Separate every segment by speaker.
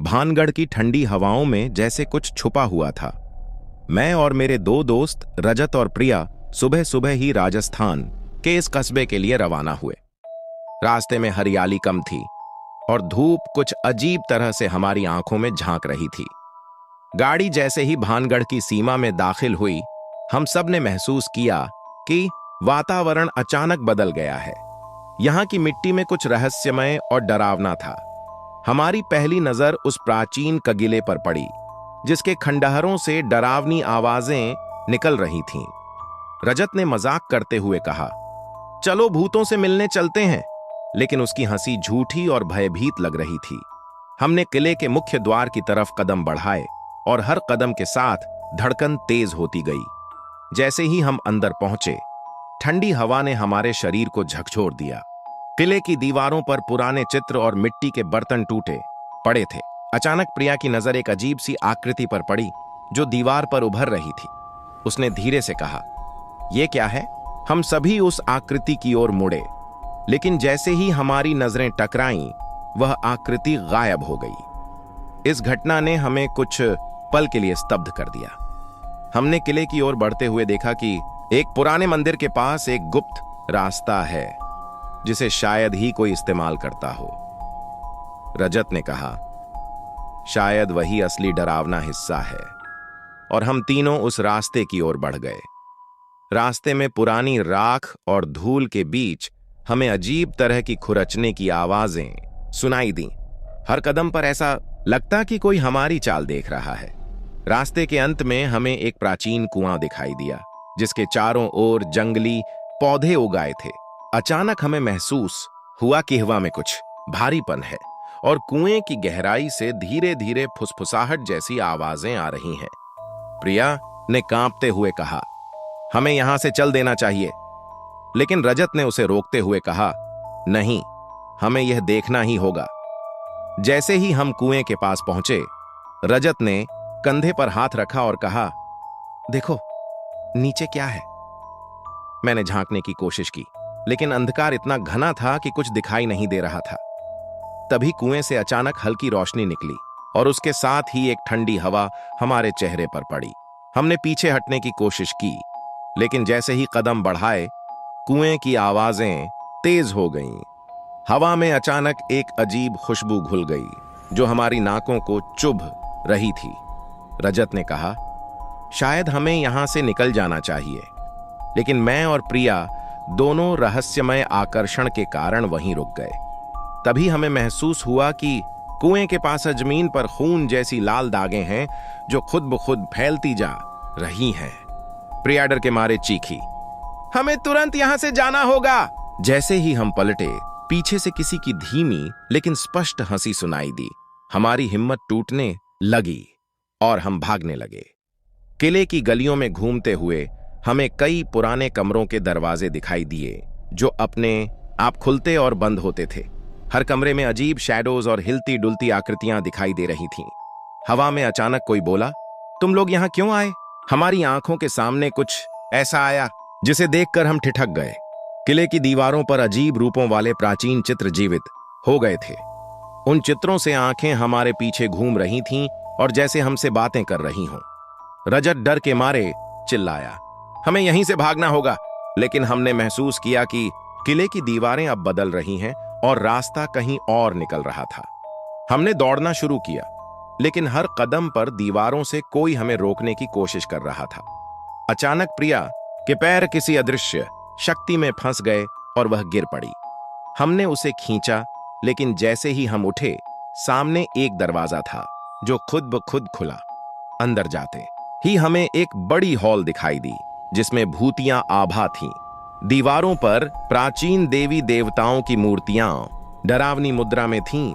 Speaker 1: भानगढ़ की ठंडी हवाओं में जैसे कुछ छुपा हुआ था। मैं और मेरे दो दोस्त रजत और प्रिया सुबह सुबह ही राजस्थान के इस कस्बे के लिए रवाना हुए। रास्ते में हरियाली कम थी और धूप कुछ अजीब तरह से हमारी आंखों में झांक रही थी। गाड़ी जैसे ही भानगढ़ की सीमा में दाखिल हुई, हम सब ने महसूस किया कि वातावरण अचानक बदल गया है। यहाँ की मिट्टी में कुछ रहस्यमय और डरावना था। हमारी पहली नजर उस प्राचीन कगिले पर पड़ी जिसके खंडहरों से डरावनी आवाजें निकल रही थीं। रजत ने मजाक करते हुए कहा, चलो भूतों से मिलने चलते हैं, लेकिन उसकी हंसी झूठी और भयभीत लग रही थी। हमने किले के मुख्य द्वार की तरफ कदम बढ़ाए और हर कदम के साथ धड़कन तेज होती गई। जैसे ही हम अंदर पहुंचे, ठंडी हवा ने हमारे शरीर को झकझोर दिया। किले की दीवारों पर पुराने चित्र और मिट्टी के बर्तन टूटे पड़े थे। अचानक प्रिया की नजर एक अजीब सी आकृति पर पड़ी जो दीवार पर उभर रही थी। उसने धीरे से कहा, यह क्या है? हम सभी उस आकृति की ओर मुड़े, लेकिन जैसे ही हमारी नजरें टकराईं, वह आकृति गायब हो गई। इस घटना ने हमें कुछ पल के लिए स्तब्ध कर दिया। हमने किले की ओर बढ़ते हुए देखा कि एक पुराने मंदिर के पास एक गुप्त रास्ता है जिसे शायद ही कोई इस्तेमाल करता हो। रजत ने कहा, शायद वही असली डरावना हिस्सा है, और हम तीनों उस रास्ते की ओर बढ़ गए। रास्ते में पुरानी राख और धूल के बीच हमें अजीब तरह की खुरचने की आवाजें सुनाई दी। हर कदम पर ऐसा लगता कि कोई हमारी चाल देख रहा है। रास्ते के अंत में हमें एक प्राचीन कुआं दिखाई दिया जिसके चारों ओर जंगली पौधे उगाए थे। अचानक हमें महसूस हुआ कि हवा में कुछ भारीपन है और कुएं की गहराई से धीरे धीरे फुसफुसाहट जैसी आवाजें आ रही हैं। प्रिया ने कांपते हुए कहा, हमें यहां से चल देना चाहिए, लेकिन रजत ने उसे रोकते हुए कहा, नहीं, हमें यह देखना ही होगा। जैसे ही हम कुएं के पास पहुंचे, रजत ने कंधे पर हाथ रखा और कहा, देखो नीचे क्या है। मैंने झांकने की कोशिश की, लेकिन अंधकार इतना घना था कि कुछ दिखाई नहीं दे रहा था। तभी कुएं से अचानक हल्की रोशनी निकली और उसके साथ ही एक ठंडी हवा हमारे चेहरे पर पड़ी। हमने पीछे हटने की कोशिश की, लेकिन जैसे ही कदम बढ़ाए, कुएं की आवाजें तेज हो गईं। हवा में अचानक एक अजीब खुशबू घुल गई जो हमारी नाकों को चुभ रही थी। रजत ने कहा, शायद हमें यहां से निकल जाना चाहिए, लेकिन मैं और प्रिया दोनों रहस्यमय आकर्षण के कारण वहीं रुक गए। तभी हमें महसूस हुआ कि कुएं के पास जमीन पर खून जैसी लाल दागें हैं जो खुद ब खुद फैलती जा रही हैं। प्रिया डर के मारे चीखी, हमें तुरंत यहां से जाना होगा। जैसे ही हम पलटे, पीछे से किसी की धीमी लेकिन स्पष्ट हंसी सुनाई दी। हमारी हिम्मत टूटने लगी और हम भागने लगे। किले की गलियों में घूमते हुए हमें कई पुराने कमरों के दरवाजे दिखाई दिए जो अपने आप खुलते और बंद होते थे। हर कमरे में अजीब शैडोज और हिलती डुलती आकृतियां दिखाई दे रही थीं। हवा में अचानक कोई बोला, तुम लोग यहां क्यों आए? हमारी आंखों के सामने कुछ ऐसा आया जिसे देखकर हम ठिठक गए। किले की दीवारों पर अजीब रूपों वाले प्राचीन चित्र जीवित हो गए थे। उन चित्रों से आंखें हमारे पीछे घूम रही थीं और जैसे हमसे बातें कर रही हों। रजत डर के मारे चिल्लाया, हमें यहीं से भागना होगा। लेकिन हमने महसूस किया कि किले की दीवारें अब बदल रही हैं और रास्ता कहीं और निकल रहा था। हमने दौड़ना शुरू किया, लेकिन हर कदम पर दीवारों से कोई हमें रोकने की कोशिश कर रहा था। अचानक प्रिया के पैर किसी अदृश्य शक्ति में फंस गए और वह गिर पड़ी। हमने उसे खींचा, लेकिन जैसे ही हम उठे, सामने एक दरवाजा था जो खुद ब खुद खुला। अंदर जाते ही हमें एक बड़ी हॉल दिखाई दी जिसमें भूतियां आभा थीं। दीवारों पर प्राचीन देवी देवताओं की मूर्तियां डरावनी मुद्रा में थीं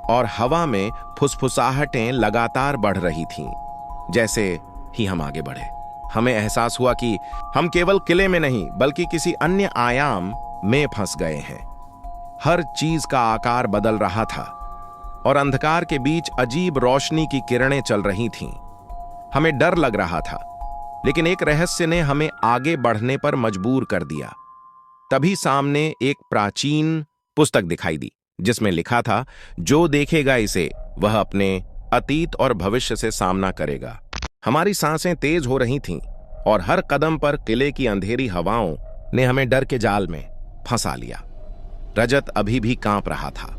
Speaker 1: और हवा में फुसफुसाहटें लगातार बढ़ रही थीं। जैसे ही हम आगे बढ़े, हमें एहसास हुआ कि हम केवल किले में नहीं बल्कि किसी अन्य आयाम में फंस गए हैं। हर चीज का आकार बदल रहा था और अंधकार के बीच अजीब रोशनी की किरणें चल रही थीं। हमें डर लग रहा था, लेकिन एक रहस्य ने हमें आगे बढ़ने पर मजबूर कर दिया। तभी सामने एक प्राचीन पुस्तक दिखाई दी जिसमें लिखा था, जो देखेगा इसे वह अपने अतीत और भविष्य से सामना करेगा। हमारी सांसें तेज हो रही थीं और हर कदम पर किले की अंधेरी हवाओं ने हमें डर के जाल में फंसा लिया। रजत अभी भी कांप रहा था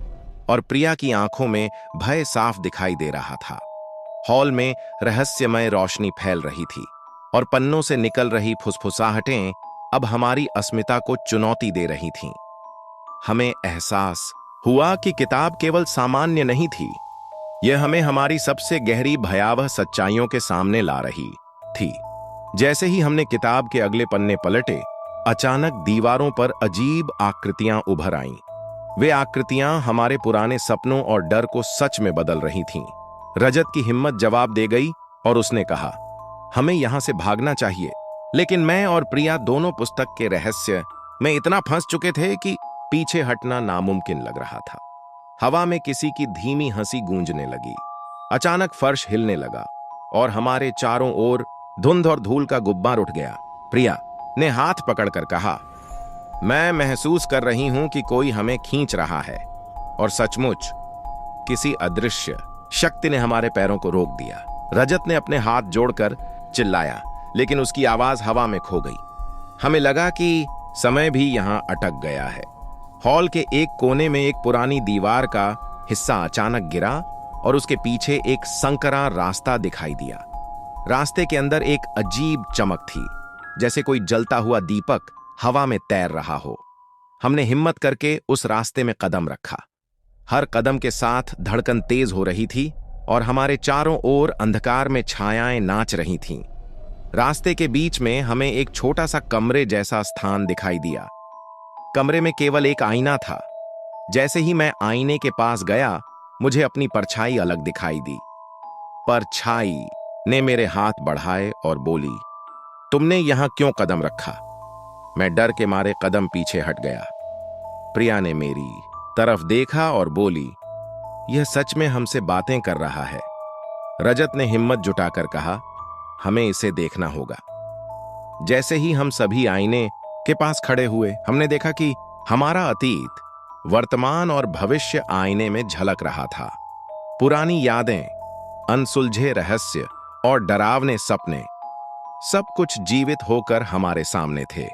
Speaker 1: और प्रिया की आंखों में भय साफ दिखाई दे रहा था। हॉल में रहस्यमय रोशनी फैल रही थी और पन्नों से निकल रही फुसफुसाहटें अब हमारी अस्मिता को चुनौती दे रही थीं। हमें एहसास हुआ कि किताब केवल सामान्य नहीं थी, यह हमें हमारी सबसे गहरी भयावह सच्चाइयों के सामने ला रही थी। जैसे ही हमने किताब के अगले पन्ने पलटे, अचानक दीवारों पर अजीब आकृतियां उभर आईं। वे आकृतियां हमारे पुराने सपनों और डर को सच में बदल रही थीं। रजत की हिम्मत जवाब दे गई और उसने कहा, हमें यहां से भागना चाहिए। लेकिन मैं और प्रिया दोनों पुस्तक के रहस्य में इतना फंस चुके थे कि पीछे हटना नामुमकिन लग रहा था। हवा में किसी की धीमी हंसी गूंजने लगी। अचानक फर्श हिलने लगा और हमारे चारों ओर धुंध और धूल का गुब्बार उठ गया। प्रिया ने हाथ पकड़कर कहा, मैं महसूस कर रही हूं कि कोई हमें खींच रहा है। और सचमुच किसी अदृश्य शक्ति ने हमारे पैरों को रोक दिया। रजत ने अपने हाथ जोड़कर चिल्लाया, लेकिन उसकी आवाज हवा में खो गई। हमें लगा कि समय भी यहां अटक गया है। हॉल के एक कोने में एक पुरानी दीवार का हिस्सा अचानक गिरा और उसके पीछे एक संकरा रास्ता दिखाई दिया। रास्ते के अंदर एक अजीब चमक थी, जैसे कोई जलता हुआ दीपक हवा में तैर रहा हो। हमने हिम्मत करके उस रास्ते में कदम रखा। हर कदम के साथ धड़कन तेज हो रही थी और हमारे चारों ओर अंधकार में छायाएं नाच रही थीं। रास्ते के बीच में हमें एक छोटा सा कमरे जैसा स्थान दिखाई दिया। कमरे में केवल एक आईना था। जैसे ही मैं आईने के पास गया, मुझे अपनी परछाई अलग दिखाई दी। परछाई ने मेरे हाथ बढ़ाए और बोली, तुमने यहां क्यों कदम रखा? मैं डर के मारे कदम पीछे हट गया। प्रिया ने मेरी तरफ देखा और बोली, यह सच में हमसे बातें कर रहा है। रजत ने हिम्मत जुटाकर कहा, हमें इसे देखना होगा। जैसे ही हम सभी आईने के पास खड़े हुए, हमने देखा कि हमारा अतीत, वर्तमान और भविष्य आईने में झलक रहा था। पुरानी यादें, अनसुलझे रहस्य और डरावने सपने, सब कुछ जीवित होकर हमारे सामने थे।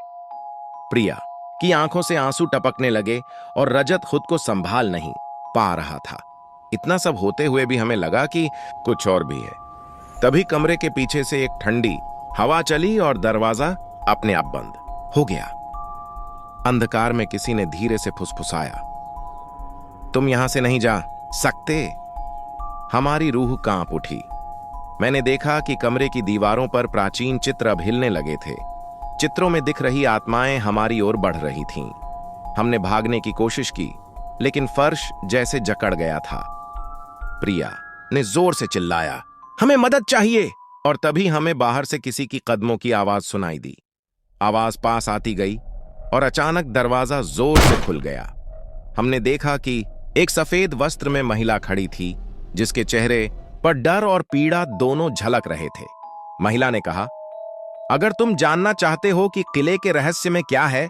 Speaker 1: प्रिया की आंखों से आंसू टपकने लगे और रजत खुद को संभाल नहीं पा रहा था। इतना सब होते हुए भी हमें लगा कि कुछ और भी है। तभी कमरे के पीछे से एक ठंडी हवा चली और दरवाजा अपने आप बंद हो गया। अंधकार में किसी ने धीरे से फुसफुसाया, तुम यहां से नहीं जा सकते। हमारी रूह कांप उठी। मैंने देखा कि कमरे की दीवारों पर प्राचीन चित्र अब हिलने लगे थे। चित्रों में दिख रही आत्माएं हमारी ओर बढ़ रही थीं। हमने भागने की कोशिश की, लेकिन फर्श जैसे जकड़ गया था। प्रिया ने जोर से चिल्लाया, हमें मदद चाहिए। और तभी हमें बाहर से किसी की कदमों की आवाज सुनाई दी। आवाज पास आती गई और अचानक दरवाजा जोर से खुल गया। हमने देखा कि एक सफेद वस्त्र में महिला खड़ी थी, जिसके चेहरे पर डर और पीड़ा दोनों झलक रहे थे। महिला ने कहा, अगर तुम जानना चाहते हो कि किले के रहस्य में क्या है,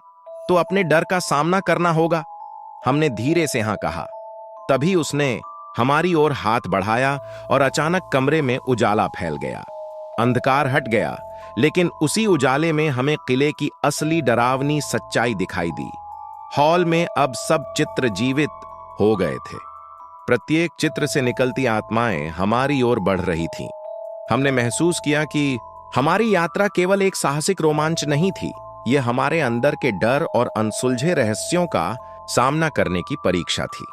Speaker 1: तो अपने डर का सामना करना होगा। हमने धीरे से हां कहा। तभी उसने हमारी ओर हाथ बढ़ाया और अचानक कमरे में उजाला फैल गया। अंधकार हट गया, लेकिन उसी उजाले में हमें किले की असली डरावनी सच्चाई दिखाई दी। हॉल में अब सब चित्र जीवित हो गए थे। प्रत्येक चित्र से निकलती आत्माएं हमारी ओर बढ़ रही थीं। हमने महसूस किया कि हमारी यात्रा केवल एक साहसिक रोमांच नहीं थी, यह हमारे अंदर के डर और अनसुलझे रहस्यों का सामना करने की परीक्षा थी।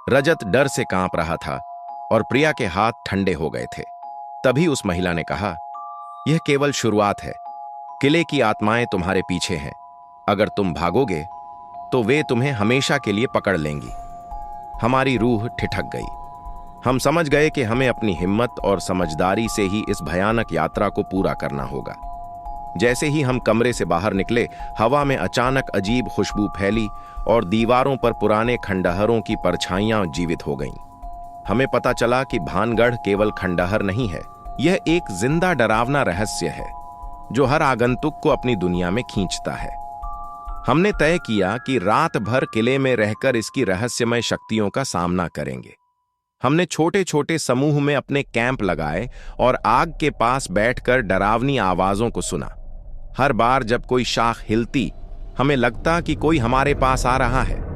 Speaker 1: रजत डर से कांप रहा था और प्रिया के हाथ ठंडे हो गए थे। तभी उस महिला ने कहा, यह केवल शुरुआत है। किले की आत्माएं तुम्हारे पीछे हैं। अगर तुम भागोगे तो वे तुम्हें हमेशा के लिए पकड़ लेंगी। हमारी रूह ठिठक गई। हम समझ गए कि हमें अपनी हिम्मत और समझदारी से ही इस भयानक यात्रा को पूरा करना होगा। जैसे ही हम कमरे से बाहर निकले, हवा में अचानक अजीब खुशबू फैली और दीवारों पर पुराने खंडहरों की परछाइयां जीवित हो गईं। हमें पता चला कि भानगढ़ केवल खंडहर नहीं है, यह एक जिंदा डरावना रहस्य है जो हर आगंतुक को अपनी दुनिया में खींचता है। हमने तय किया कि रात भर किले में रहकर इसकी रहस्यमय शक्तियों का सामना करेंगे। हमने छोटे छोटे समूह में अपने कैंप लगाए और आग के पास बैठकर डरावनी आवाजों को सुना। हर बार जब कोई शाख हिलती, हमें लगता कि कोई हमारे पास आ रहा है।